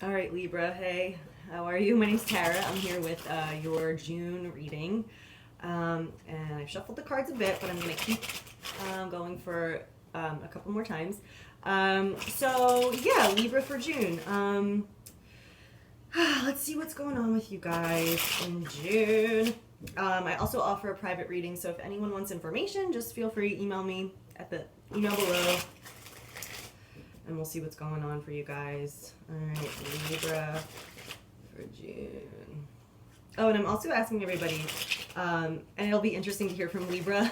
All right, Libra. Hey, how are you? My name's Tara. I'm here with your June reading. And I've shuffled the cards a bit, but I'm going to keep going for a couple more times. Yeah, Libra for June. Let's see what's going on with you guys in June. I also offer a private reading, so if anyone wants information, just feel free to email me at the email below. And we'll see what's going on for you guys. All right, Libra for June. Oh, and I'm also asking everybody, and it'll be interesting to hear from Libra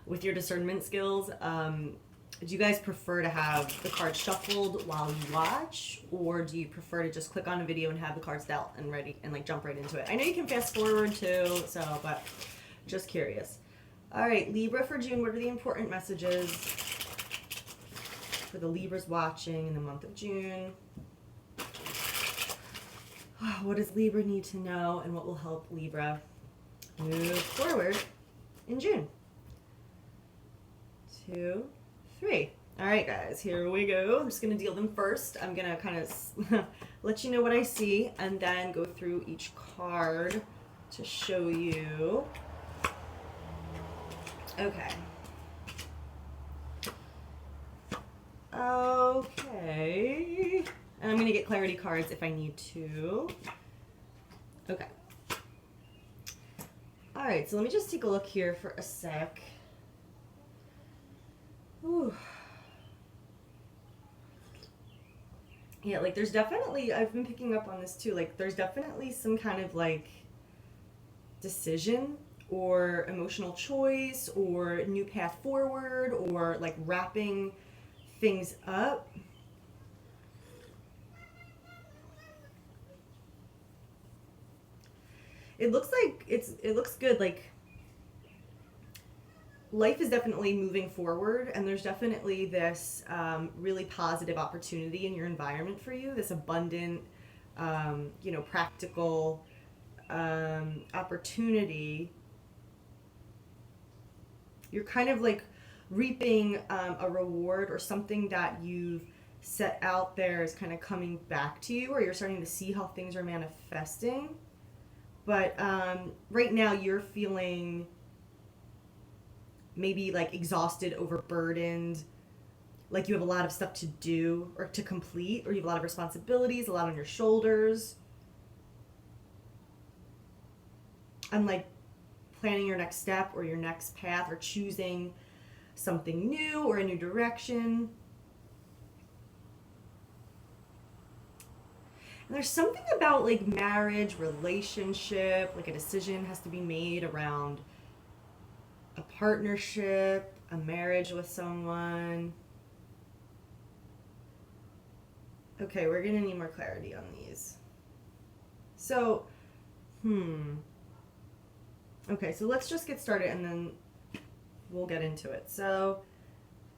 with your discernment skills. Do you guys prefer to have the cards shuffled while you watch, or do you prefer to just click on a video and have the cards dealt and ready and like jump right into it? I know you can fast forward too, but just curious. All right, Libra for June. What are the important messages for the Libras watching in the month of June? What does Libra need to know, and what will help Libra move forward in June? 2, 3. All right, guys, here we go. I'm just going to deal them first. I'm going to kind of let you know what I see and then go through each card to show you. Okay. Okay. And I'm going to get clarity cards if I need to. Okay. All right, so let me just take a look here for a sec. Ooh. Yeah, like there's definitely, I've been picking up on this too, like there's definitely some kind of like decision or emotional choice or new path forward or like wrapping things up. It looks like it looks good. Like life is definitely moving forward, and there's definitely this really positive opportunity in your environment for you. This abundant, practical opportunity. You're kind of like reaping a reward or something that you've set out there is kind of coming back to you, or you're starting to see how things are manifesting. But right now you're feeling maybe like exhausted, overburdened, like you have a lot of stuff to do or to complete, or you have a lot of responsibilities, a lot on your shoulders. And like planning your next step or your next path or choosing something new or a new direction. And there's something about like marriage, relationship, like a decision has to be made around a partnership, a marriage with someone. Okay, we're gonna need more clarity on these. So, okay, so let's just get started and then we'll get into it. So,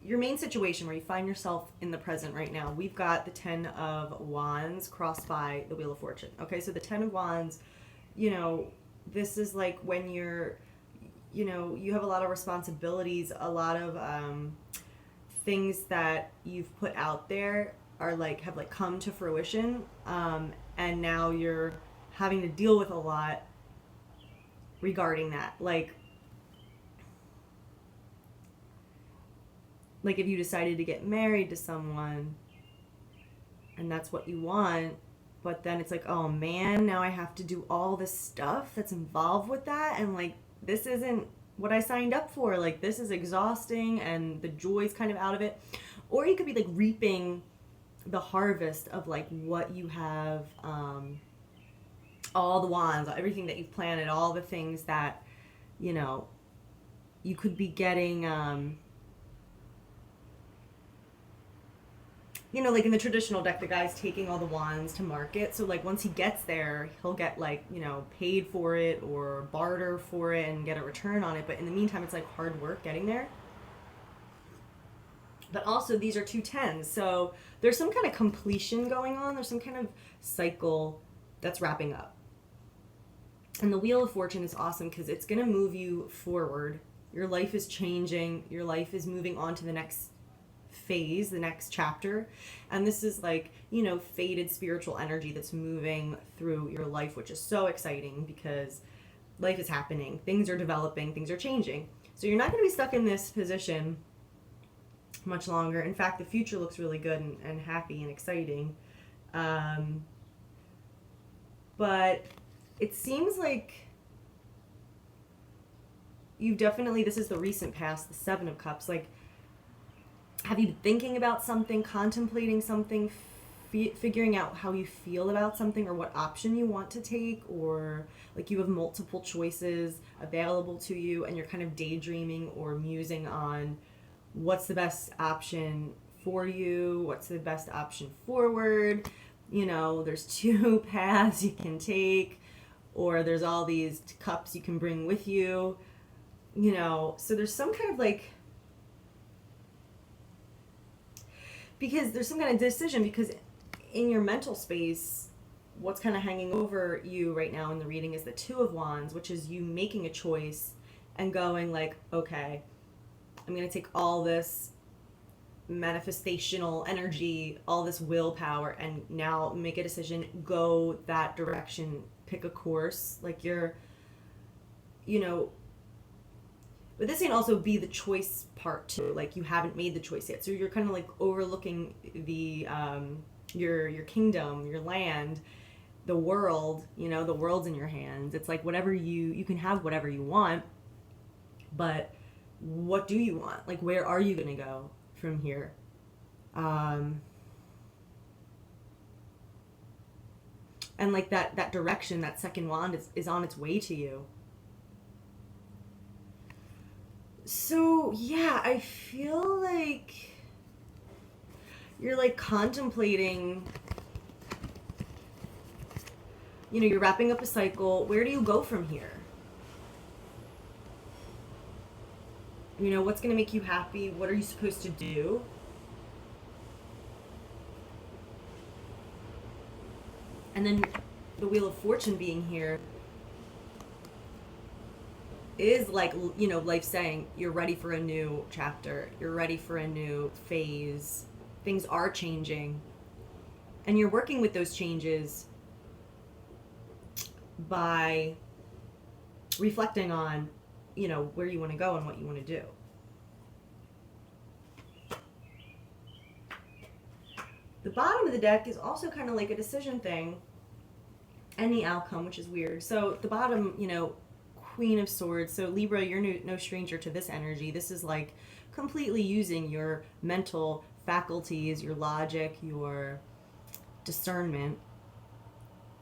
your main situation where you find yourself in the present right now, we've got the 10 of Wands crossed by the Wheel of Fortune. Okay, so the 10 of Wands, this is like when you're, you have a lot of responsibilities, a lot of things that you've put out there are like, have like come to fruition. And now you're having to deal with a lot regarding that. Like if you decided to get married to someone and that's what you want, but then it's like, oh man, now I have to do all this stuff that's involved with that, and like this isn't what I signed up for. Like this is exhausting and the joy's kind of out of it. Or you could be like reaping the harvest of like what you have, all the wands, everything that you've planted, all the things that, you could be getting, like in the traditional deck, the guy's taking all the wands to market. So, like, once he gets there, he'll get, like, paid for it or barter for it and get a return on it. But in the meantime, it's, like, hard work getting there. But also, these are 2 10s. So, there's some kind of completion going on. There's some kind of cycle that's wrapping up. And the Wheel of Fortune is awesome because it's going to move you forward. Your life is changing. Your life is moving on to the next phase, the next chapter. And this is like, you know, fated spiritual energy that's moving through your life, which is so exciting because life is happening, things are developing, things are changing. So you're not going to be stuck in this position much longer. In fact, the future looks really good and happy and exciting. But it seems like you've definitely, this is the recent past, the Seven of Cups. Like, have you been thinking about something, contemplating something, figuring out how you feel about something or what option you want to take, or like you have multiple choices available to you and you're kind of daydreaming or musing on what's the best option for you, what's the best option forward. You know, there's two paths you can take, or there's all these cups you can bring with you, you know. So there's some kind of like, because there's some kind of decision, because in your mental space, what's kind of hanging over you right now in the reading is the Two of Wands, which is you making a choice and going like, okay, I'm going to take all this manifestational energy, all this willpower, and now make a decision, go that direction, pick a course. Like you're, you know, but this can also be the choice part too. Like you haven't made the choice yet. So you're kind of like overlooking the, your kingdom, your land, the world, you know, the world's in your hands. It's like whatever you can have whatever you want, but what do you want? Like, where are you going to go from here? And like that direction, that second wand is on its way to you. So yeah, I feel like you're like contemplating, you know, you're wrapping up a cycle. Where do you go from here? You know, what's going to make you happy? What are you supposed to do? And then the Wheel of Fortune being here is like, you know, life saying you're ready for a new chapter. You're ready for a new phase. Things are changing. And you're working with those changes by reflecting on, you know, where you want to go and what you want to do. The bottom of the deck is also kind of like a decision thing and the outcome, which is weird. So the bottom, you know, Queen of Swords. So Libra, you're no stranger to this energy. This is like completely using your mental faculties, your logic, your discernment,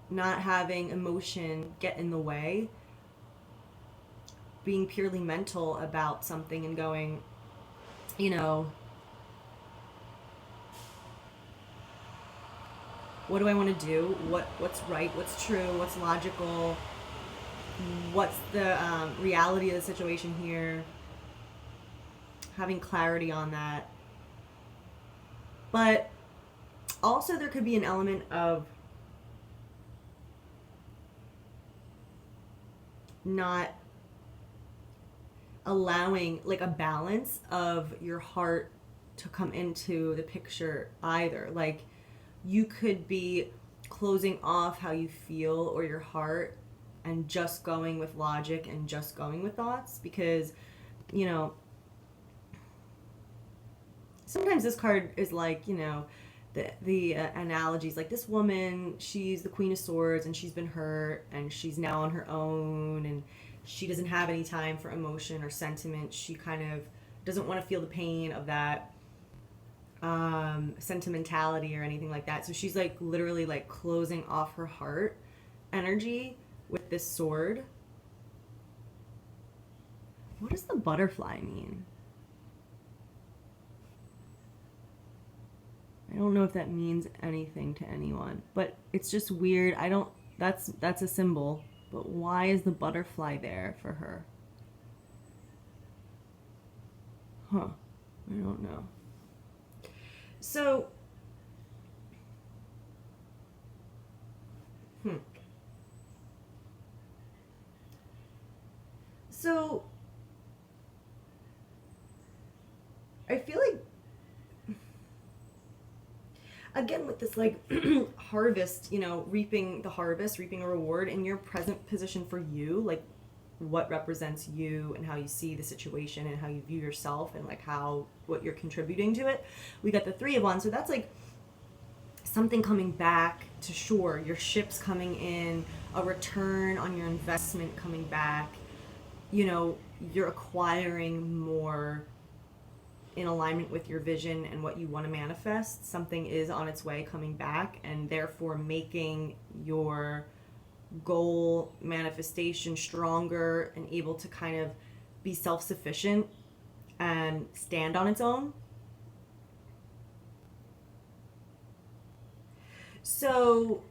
not having emotion get in the way, being purely mental about something and going, you know, what do I want to do? What's right? What's true? What's logical? What's the reality of the situation here? Having clarity on that. But also there could be an element of not allowing like a balance of your heart to come into the picture either. Like you could be closing off how you feel or your heart and just going with logic and just going with thoughts, because, you know, sometimes this card is like, you know, the analogies, like this woman, she's the Queen of Swords and she's been hurt and she's now on her own and she doesn't have any time for emotion or sentiment. She kind of doesn't want to feel the pain of that sentimentality or anything like that. So she's like literally like closing off her heart energy with this sword. What does the butterfly mean? I don't know if that means anything to anyone, but it's just weird. That's a symbol, but why is the butterfly there for her? Huh, I don't know. So, So, I feel like again, with this like harvest, you know, reaping the harvest, reaping a reward in your present position for you, like what represents you and how you see the situation and how you view yourself and like how, what you're contributing to it. We got the Three of Wands. So that's like something coming back to shore, your ships coming in, a return on your investment coming back, you know, you're acquiring more in alignment with your vision and what you want to manifest. Something is on its way coming back, and therefore making your goal manifestation stronger and able to kind of be self-sufficient and stand on its own. So,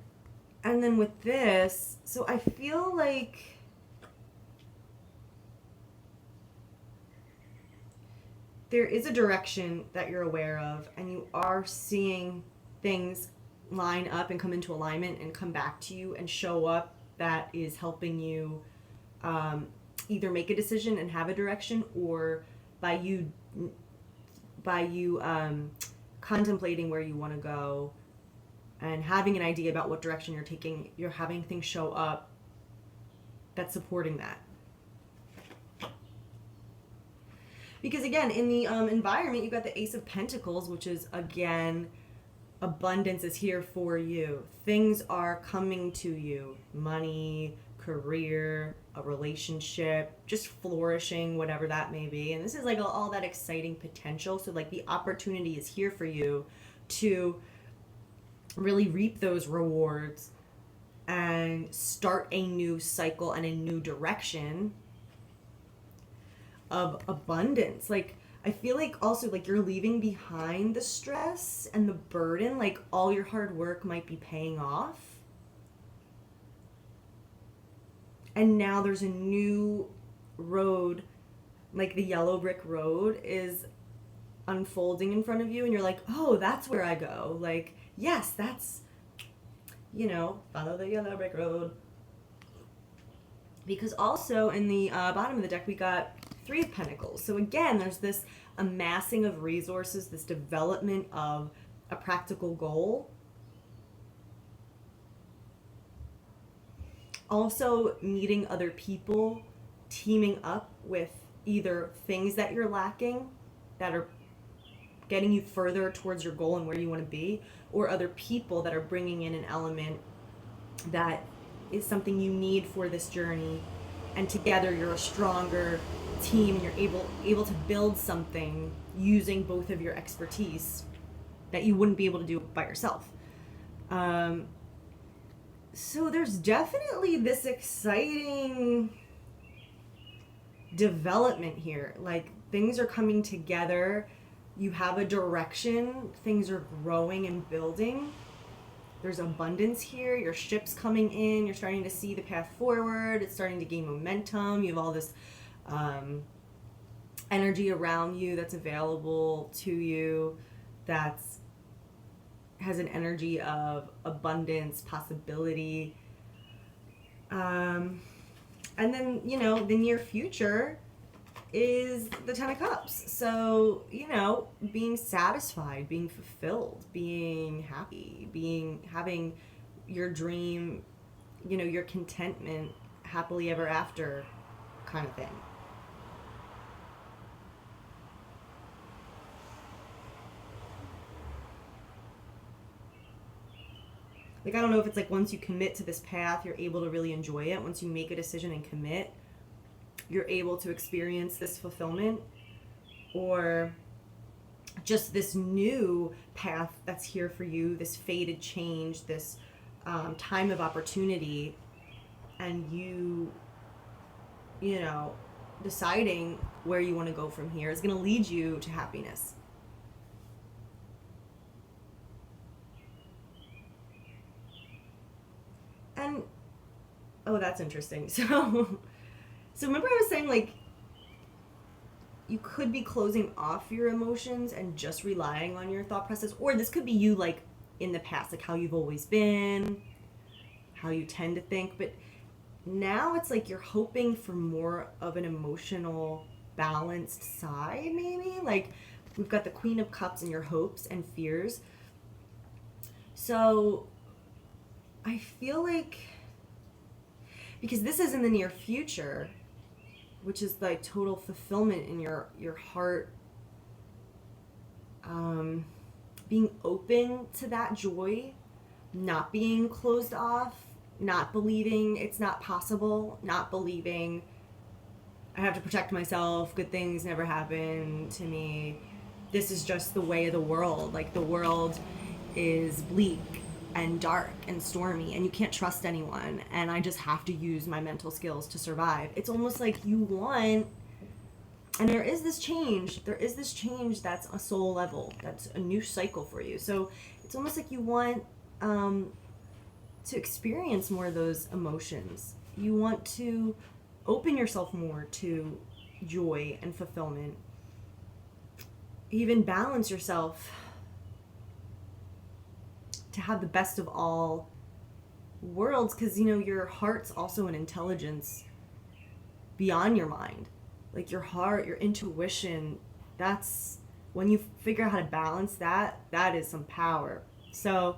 and then with this, so I feel like there is a direction that you're aware of, and you are seeing things line up and come into alignment and come back to you and show up that is helping you either make a decision and have a direction, or by you contemplating where you want to go and having an idea about what direction you're taking, you're having things show up that's supporting that. Because again, in the environment, you've got the Ace of Pentacles, which is, again, abundance is here for you. Things are coming to you. Money, career, a relationship, just flourishing, whatever that may be. And this is like all that exciting potential. So like the opportunity is here for you to really reap those rewards and start a new cycle and a new direction of abundance. Like I feel like also like you're leaving behind the stress and the burden, like all your hard work might be paying off, and now there's a new road, like the yellow brick road is unfolding in front of you, and you're like, oh, that's where I go. Like, yes, that's, you know, follow the yellow brick road. Because also in the bottom of the deck we got Three of Pentacles. So again, there's this amassing of resources, this development of a practical goal. Also meeting other people, teaming up with either things that you're lacking that are getting you further towards your goal and where you want to be, or other people that are bringing in an element that is something you need for this journey, and together you're a stronger team and you're able to build something using both of your expertise that you wouldn't be able to do by yourself. So there's definitely this exciting development here. Like things are coming together, you have a direction, things are growing and building. There's abundance here, your ship's coming in, you're starting to see the path forward, it's starting to gain momentum, you have all this energy around you that's available to you, that's has an energy of abundance, possibility. And then, you know, the near future is the Ten of Cups. So, you know, being satisfied, being fulfilled, being happy, having your dream, you know, your contentment, happily ever after kind of thing. Like, I don't know if it's like once you commit to this path, you're able to really enjoy it. Once you make a decision and commit, you're able to experience this fulfillment, or just this new path that's here for you, this fated change, this time of opportunity, and you know, deciding where you want to go from here is going to lead you to happiness. And, oh, that's interesting. So remember I was saying, like, you could be closing off your emotions and just relying on your thought process, or this could be you, like, in the past, like how you've always been, how you tend to think, but now it's like you're hoping for more of an emotional, balanced side, maybe? Like, we've got the Queen of Cups and your hopes and fears. So I feel like, because this is in the near future, which is like total fulfillment in your heart, being open to that joy, not being closed off, not believing it's not possible, not believing I have to protect myself, good things never happen to me, this is just the way of the world, like the world is bleak and dark and stormy and you can't trust anyone and I just have to use my mental skills to survive. It's almost like you want, and there is this change that's a soul level, that's a new cycle for you. So it's almost like you want to experience more of those emotions. You want to open yourself more to joy and fulfillment. Even balance yourself to have the best of all worlds, because you know your heart's also an intelligence beyond your mind. Like your heart, your intuition, that's when you figure out how to balance that is some power. So,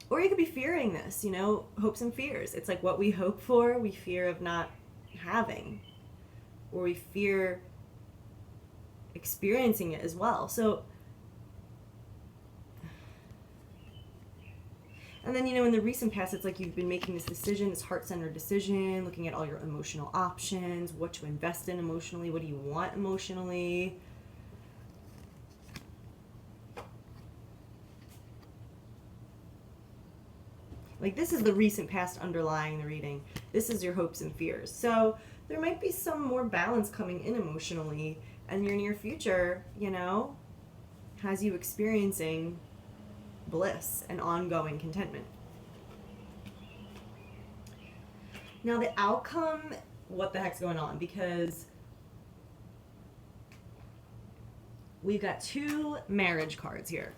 or you could be fearing this, you know, hopes and fears. It's like what we hope for, we fear of not having, or we fear experiencing it as well. So, and then, you know, in the recent past, it's like you've been making this decision, this heart-centered decision, looking at all your emotional options, what to invest in emotionally, what do you want emotionally. Like, this is the recent past underlying the reading. This is your hopes and fears. So there might be some more balance coming in emotionally, and your near future, you know, has you experiencing bliss and ongoing contentment. Now the outcome, what the heck's going on? Because we've got two marriage cards here.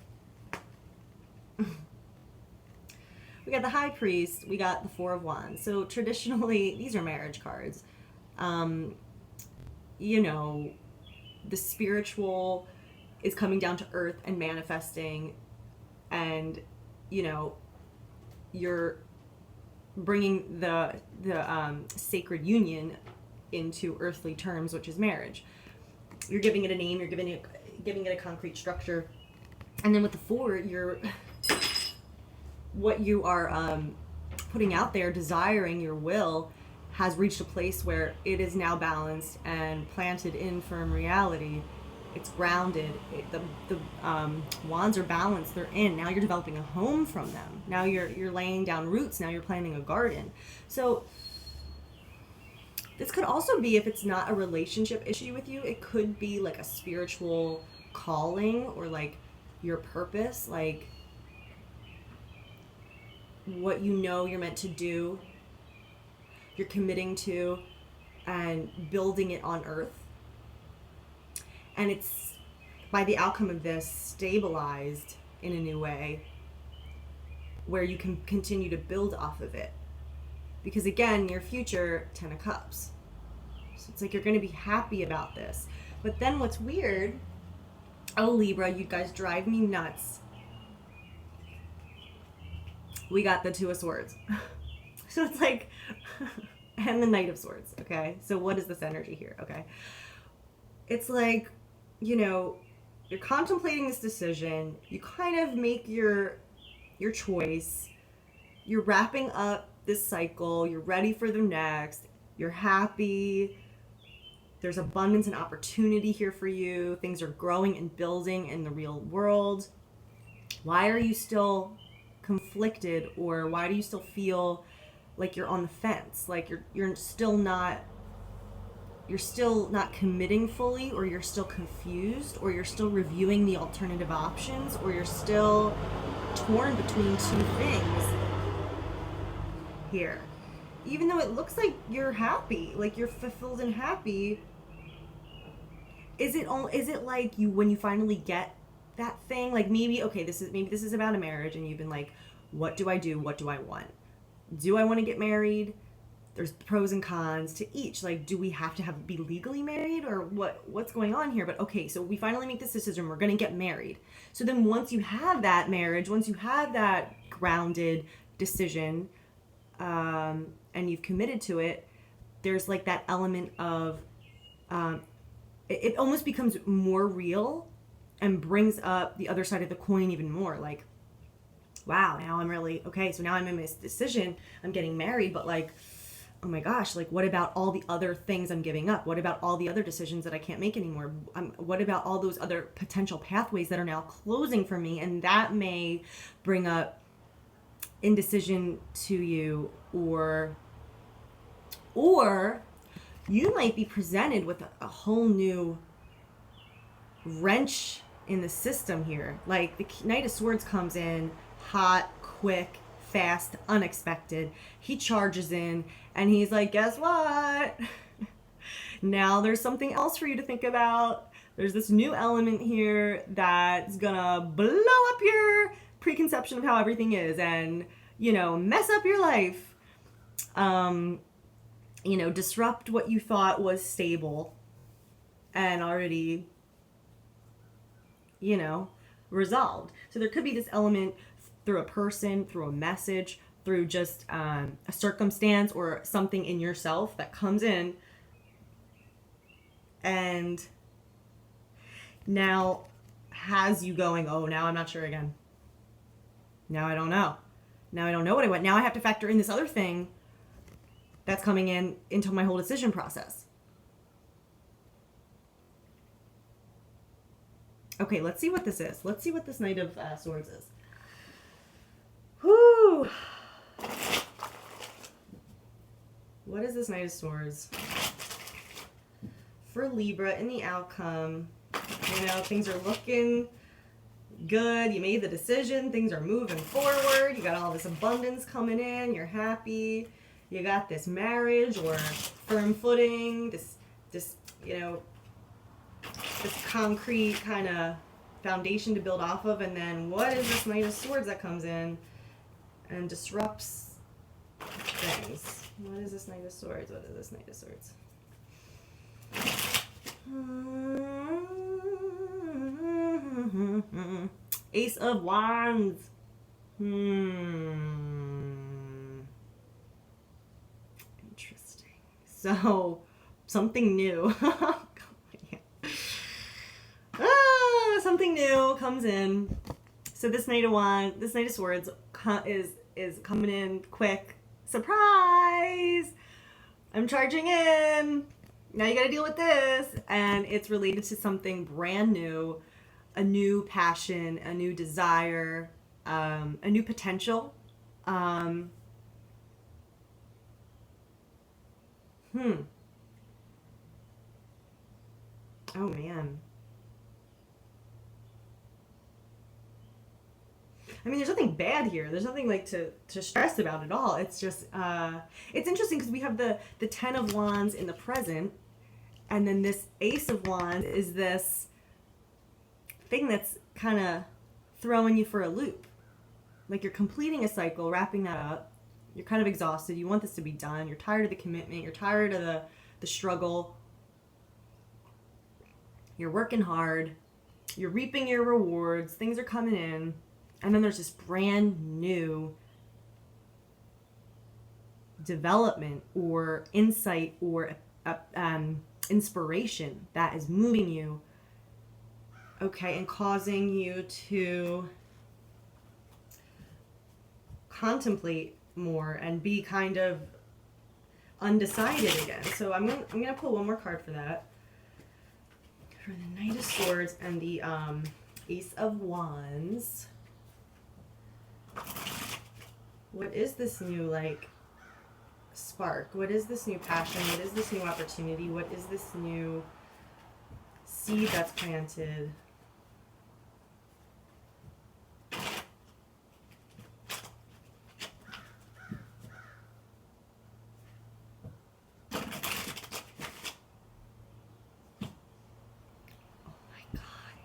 We got the High Priest, we got the Four of Wands. So traditionally, these are marriage cards. You know, the spiritual is coming down to earth and manifesting, and, you know, you're bringing the sacred union into earthly terms, which is marriage. You're giving it a name, you're giving it a concrete structure. And then with the Four, you're what you are putting out there, desiring, your will, has reached a place where it is now balanced and planted in firm reality. It's grounded. The wands are balanced. They're in. Now you're developing a home from them. Now you're laying down roots. Now you're planting a garden. So this could also be, if it's not a relationship issue with you, it could be like a spiritual calling or like your purpose, like what you know you're meant to do, you're committing to, and building it on earth. And it's, by the outcome of this, stabilized in a new way where you can continue to build off of it. Because again, your future, 10 of Cups. So it's like you're going to be happy about this. But then what's weird, oh Libra, you guys drive me nuts. We got the Two of Swords. So it's like, and the Knight of Swords, okay? So what is this energy here, okay? It's like, you know, you're contemplating this decision, you kind of make your choice, you're wrapping up this cycle, you're ready for the next, you're happy, there's abundance and opportunity here for you, things are growing and building in the real world. Why are you still conflicted, or why do you still feel like you're on the fence, like you're still not committing fully, or you're still confused, or you're still reviewing the alternative options, or you're still torn between two things here? Even though it looks like you're happy, like you're fulfilled and happy, is it like you, when you finally get that thing, like maybe this is about a marriage, and you've been like, what do I do? What do I want? Do I want to get married? there's pros and cons to each. Like, do we have to be legally married, or what's going on here? But okay, so we finally make this decision, we're going to get married. So then once you have that marriage, once you have that grounded decision, and you've committed to it, there's like that element of, it almost becomes more real and brings up the other side of the coin even more. Like, wow, now I'm really, okay, so now I'm in this decision, I'm getting married, but like, oh my gosh, like what about all the other things I'm giving up? What about all the other decisions that I can't make anymore? What about all those other potential pathways that are now closing for me? And that may bring up indecision to you, or you might be presented with a whole new wrench in the system here. Like the Knight of Swords comes in hot, quick, fast, unexpected. He charges in and he's like, guess what? Now there's something else for you to think about. There's this new element here that's gonna blow up your preconception of how everything is and, you know, mess up your life. You know, disrupt what you thought was stable and already, you know, resolved. So there could be this element through a person, through a message, through just a circumstance or something in yourself that comes in and now has you going, oh, now I'm not sure again. Now I don't know. Now I don't know what I want. Now I have to factor in this other thing that's coming in into my whole decision process. Okay, let's see what this is. Let's see what this Knight of Swords is. Whew. What is this Knight of Swords? For Libra in the outcome, you know, things are looking good. You made the decision. Things are moving forward. You got all this abundance coming in. You're happy. You got this marriage or firm footing, this you know, this concrete kind of foundation to build off of. And then what is this Knight of Swords that comes in and disrupts things? What is this Knight of Swords? What is this Knight of Swords? Ace of Wands. Interesting. So, something new. Something new comes in. So this Knight of Swords is coming in quick. Surprise! I'm charging in. Now you gotta deal with this. And it's related to something brand new, a new passion, a new desire, a new potential. Oh man. I mean, there's nothing bad here. There's nothing like to stress about at all. It's just, it's interesting because we have the Ten of Wands in the present, and then this Ace of Wands is this thing that's kind of throwing you for a loop. Like you're completing a cycle, wrapping that up. You're kind of exhausted. You want this to be done. You're tired of the commitment. You're tired of the struggle. You're working hard. You're reaping your rewards. Things are coming in. And then there's this brand new development or insight or inspiration that is moving you, okay, and causing you to contemplate more and be kind of undecided again. So I'm gonna pull one more card for that. For the Knight of Swords and the Ace of Wands. What is this new, like, spark? What is this new passion? What is this new opportunity? What is this new seed that's planted?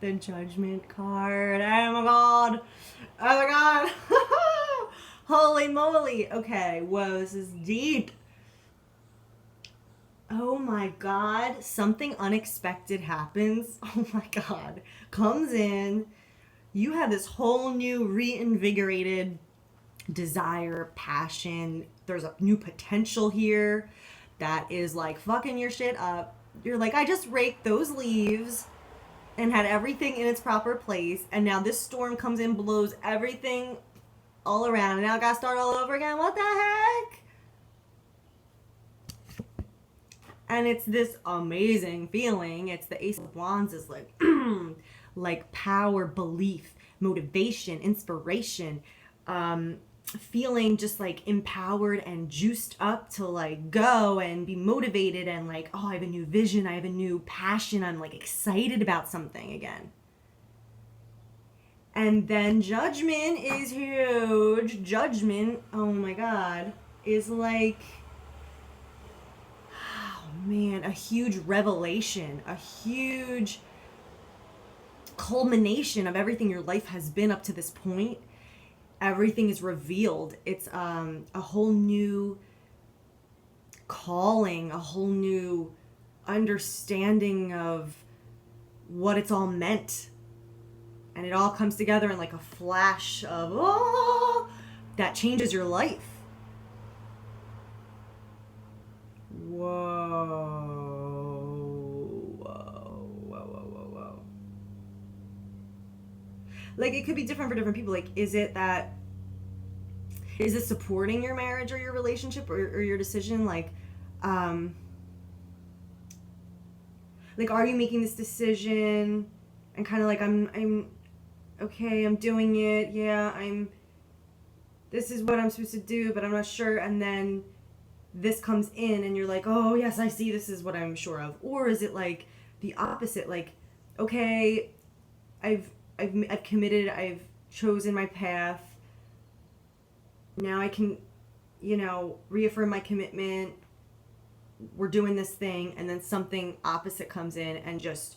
The Judgment card. Oh my god. Oh my god. Holy moly. Okay. Whoa, this is deep. Oh my God, something unexpected happens. Oh my God, comes in. You have this whole new reinvigorated desire, passion. There's a new potential here that is like fucking your shit up. You're like, I just raked those leaves and had everything in its proper place, and now this storm comes in, blows everything all around, and now I gotta start all over again. What the heck? And it's this amazing feeling. It's the Ace of Wands is like, like power, belief, motivation, inspiration, feeling just like empowered and juiced up to like go and be motivated and like, oh, I have a new vision, I have a new passion, I'm like excited about something again. And then judgment is huge. Judgment, oh my God, is like, oh man, a huge revelation, a huge culmination of everything your life has been up to this point. Everything is revealed. It's a whole new calling, a whole new understanding of what it's all meant. And it all comes together in like a flash of, oh, that changes your life. Whoa. Like, it could be different for different people. Like, is it supporting your marriage or your relationship or your decision? Like, are you making this decision and kind of like, I'm okay, I'm doing it. Yeah, this is what I'm supposed to do, but I'm not sure. And then this comes in and you're like, oh yes, I see, this is what I'm sure of. Or is it like the opposite? Like, okay, I've committed, I've chosen my path. Now I can, reaffirm my commitment. We're doing this thing, and then something opposite comes in and just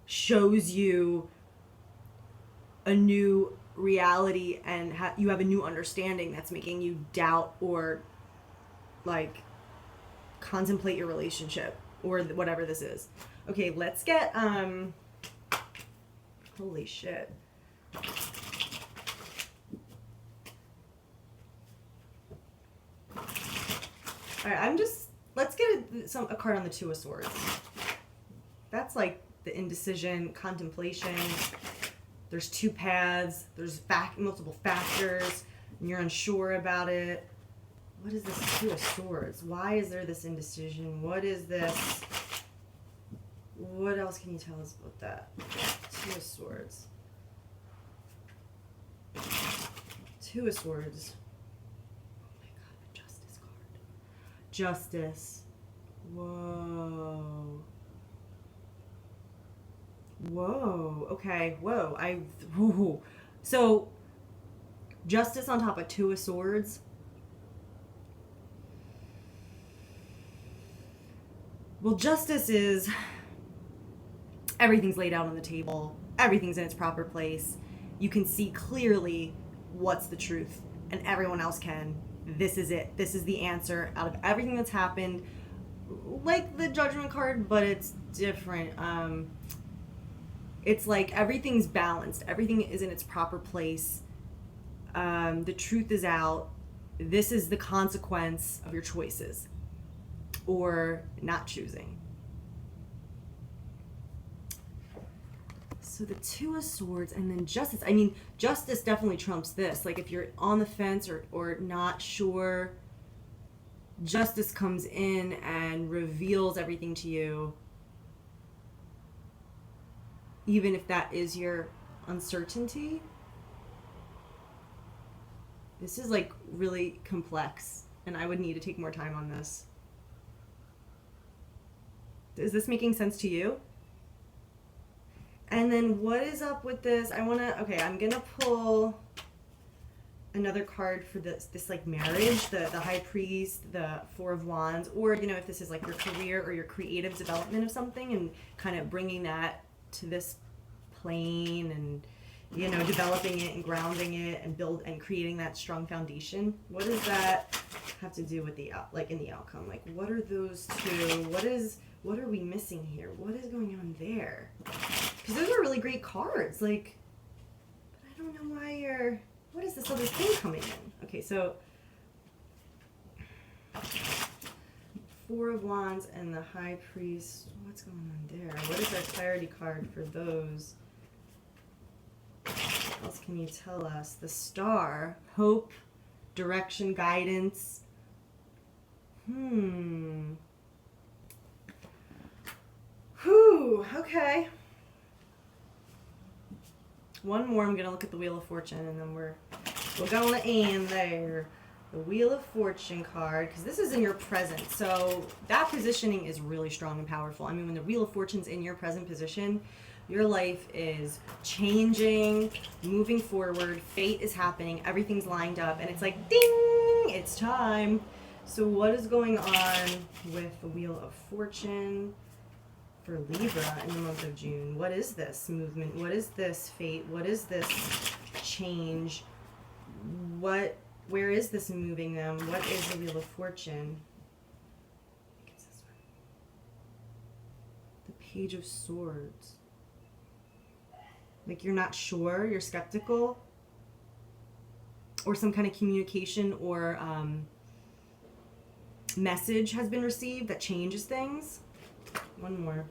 shows you a new reality, and you have a new understanding that's making you doubt or like contemplate your relationship or whatever this is. Okay, let's get holy shit. All right, let's get a card on the Two of Swords. That's like the indecision, contemplation. There's two paths. There's multiple factors, and you're unsure about it. What is this Two of Swords? Why is there this indecision? What is this? What else can you tell us about that? Two of Swords. Two of Swords. Oh my God, the Justice card. Justice. Whoa. Okay. Whoa. So, Justice on top of Two of Swords. Well, justice is everything's laid out on the table. Everything's in its proper place. You can see clearly what's the truth, and everyone else can. This is it. This is the answer out of everything that's happened. Like the Judgment card, but it's different. It's like everything's balanced. Everything is in its proper place. The truth is out. This is the consequence of your choices or not choosing. So the Two of Swords and then Justice. I mean, Justice definitely trumps this. Like if you're on the fence or not sure, Justice comes in and reveals everything to you. Even if that is your uncertainty. This is like really complex, and I would need to take more time on this. Is this making sense to you? And then what is up with this? I'm gonna pull another card for this like marriage, the High Priest, the Four of Wands, or if this is like your career or your creative development of something and kind of bringing that to this plane and you know, developing it and grounding it and creating that strong foundation. What does that have to do with the like in the outcome? Like, what are those two? What are we missing here? What is going on there? Because those are really great cards. Like, but I don't know why what is this other thing coming in? Okay, so Four of Wands and the High Priest. What's going on there? What is our clarity card for those? What else can you tell us? The Star. Hope, direction, guidance. Whew. Okay. One more. I'm going to look at the Wheel of Fortune, and then we're going to end there. The Wheel of Fortune card, because this is in your present. So that positioning is really strong and powerful. I mean, when the Wheel of Fortune's in your present position, your life is changing, moving forward, fate is happening, everything's lined up, and it's like, ding, it's time. So what is going on with the Wheel of Fortune for Libra in the month of June? What is this movement? What is this fate? What is this change? Where is this moving them? What is the Wheel of Fortune? The Page of Swords. Like, you're not sure, you're skeptical, or some kind of communication or message has been received that changes things. One more.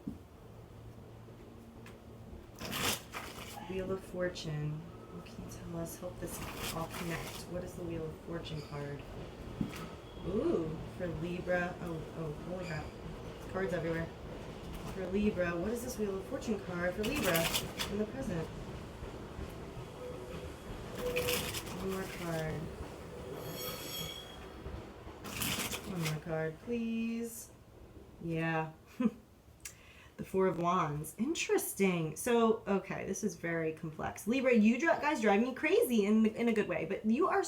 Wheel of Fortune. What can you tell us? Help this all connect. What is the Wheel of Fortune card? Ooh, for Libra. Oh, holy crap. Cards everywhere. For Libra, what is this Wheel of Fortune card for Libra in the present? One more card. One more card, please. Yeah. The Four of Wands. Interesting. So, okay, this is very complex. Libra, you guys drive me crazy in a good way, but you are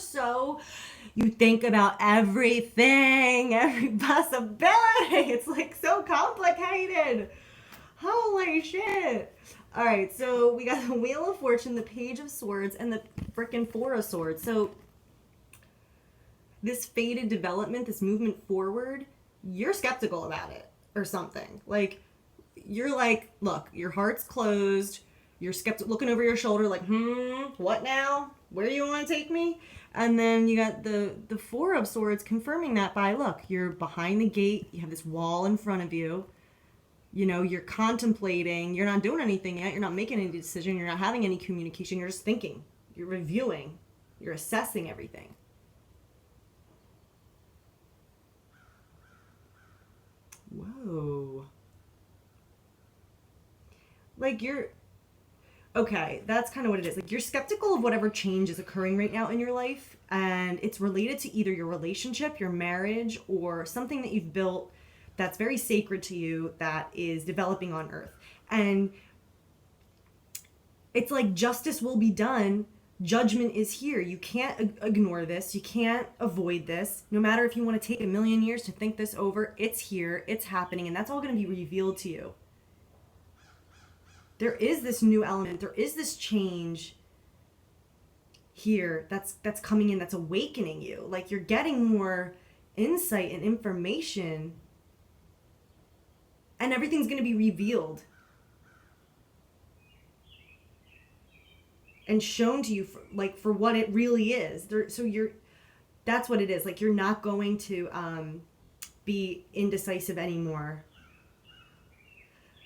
you think about everything, every possibility. It's like so complicated. Holy shit. All right, so we got the Wheel of Fortune, the Page of Swords, and the frickin' Four of Swords. So this fated development, this movement forward, you're skeptical about it or something. Like, you're like, look, your heart's closed. You're looking over your shoulder like, what now? Where do you want to take me? And then you got the Four of Swords confirming that by, look, you're behind the gate. You have this wall in front of you. You know, you're contemplating. You're not doing anything yet. You're not making any decision. You're not having any communication. You're just thinking. You're reviewing. You're assessing everything. Whoa. Like, okay, that's kind of what it is. Like, you're skeptical of whatever change is occurring right now in your life, and it's related to either your relationship, your marriage, or something that you've built that's very sacred to you that is developing on earth. And it's like justice will be done. Judgment is here. You can't ignore this. You can't avoid this. No matter if you want to take 1,000,000 years to think this over, it's here, it's happening, and that's all going to be revealed to you. There is this new element. There is this change here that's coming in, that's awakening you. Like, you're getting more insight and information, and everything's going to be revealed and shown to you for what it really is. That's what it is. Like, you're not going to be indecisive anymore.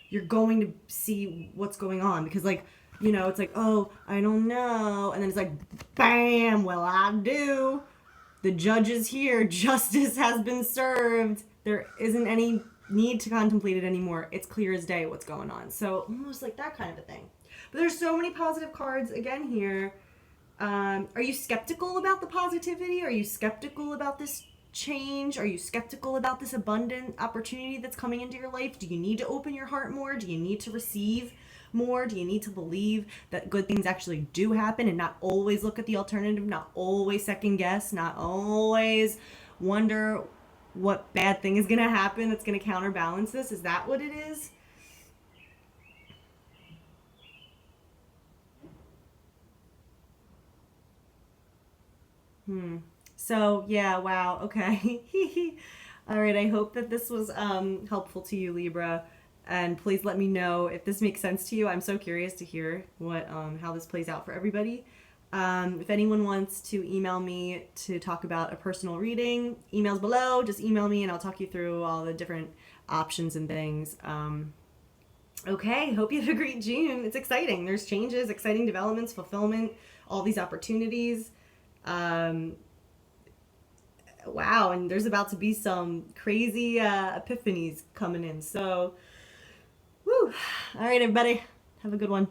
You're going to see what's going on, because, like, you know, it's like, oh, I don't know. And then it's like, bam, well, I do. The judge is here. Justice has been served. There isn't any need to contemplate it anymore. It's clear as day what's going on. So almost like that kind of a thing. But there's so many positive cards again here. Are you skeptical about the positivity? Are you skeptical about this change? Are you skeptical about this abundant opportunity that's coming into your life? Do you need to open your heart more? Do you need to receive more? Do you need to believe that good things actually do happen, and not always look at the alternative, not always second guess, not always wonder what bad thing is going to happen that's going to counterbalance this? Is that what it is? So yeah, wow, okay. All right, I hope that this was helpful to you, Libra. And please let me know if this makes sense to you. I'm so curious to hear what how this plays out for everybody. If anyone wants to email me to talk about a personal reading, emails below. Just email me and I'll talk you through all the different options and things. Okay, hope you have a great June. It's exciting. There's changes, exciting developments, fulfillment, all these opportunities. Um, wow, and there's about to be some crazy epiphanies coming in. So, woo. All right, everybody, have a good one.